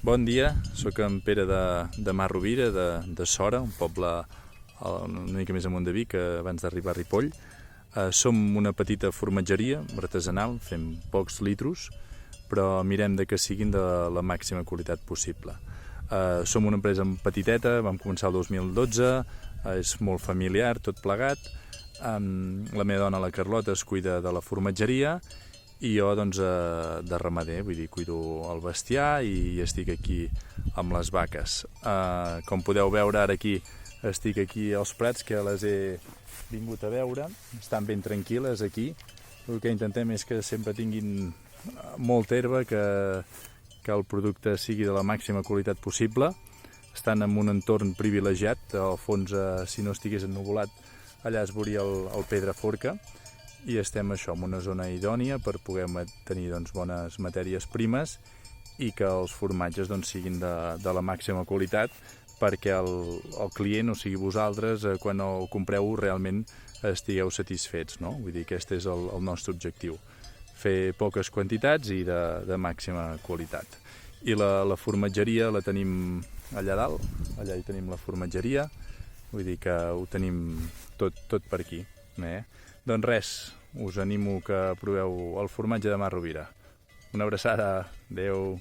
Bon dia, sóc en Pere de Mas Rovira, de Sora, un poble una mica més amunt de Vic, abans d'arribar a Ripoll. Som una petita formatgeria artesanal, fem pocs litros, però mirem de que siguin de la màxima qualitat possible. Som una empresa petiteta, vam començar el 2012, és molt familiar, tot plegat. La meva dona, la Carlota, es cuida de la formatgeria i jo doncs, de ramader, vull dir, cuido el bestiar i estic aquí amb les vaques. Com podeu veure, ara estic aquí als prats, que les he vingut a veure, estan ben tranquil·les aquí. El que intentem és que sempre tinguin molta herba, que el producte sigui de la màxima qualitat possible. Estan en un entorn privilegiat, al fons, si no estigués ennuvolat, allà es veuria el Pedraforca, i estem en una zona idònia per poder tenir bones matèries primes i que els formatges siguin de la màxima qualitat, perquè el client, o sigui vosaltres, quan el compreu realment estigueu satisfets, no? Vull dir que aquest és el nostre objectiu, fer poques quantitats i de màxima qualitat. I la formatgeria la tenim allà dalt, allà hi tenim la formatgeria, vull dir que ho tenim tot per aquí. Doncs res, us animo que proveu el formatge de Mas Rovira. Una abraçada, adeu.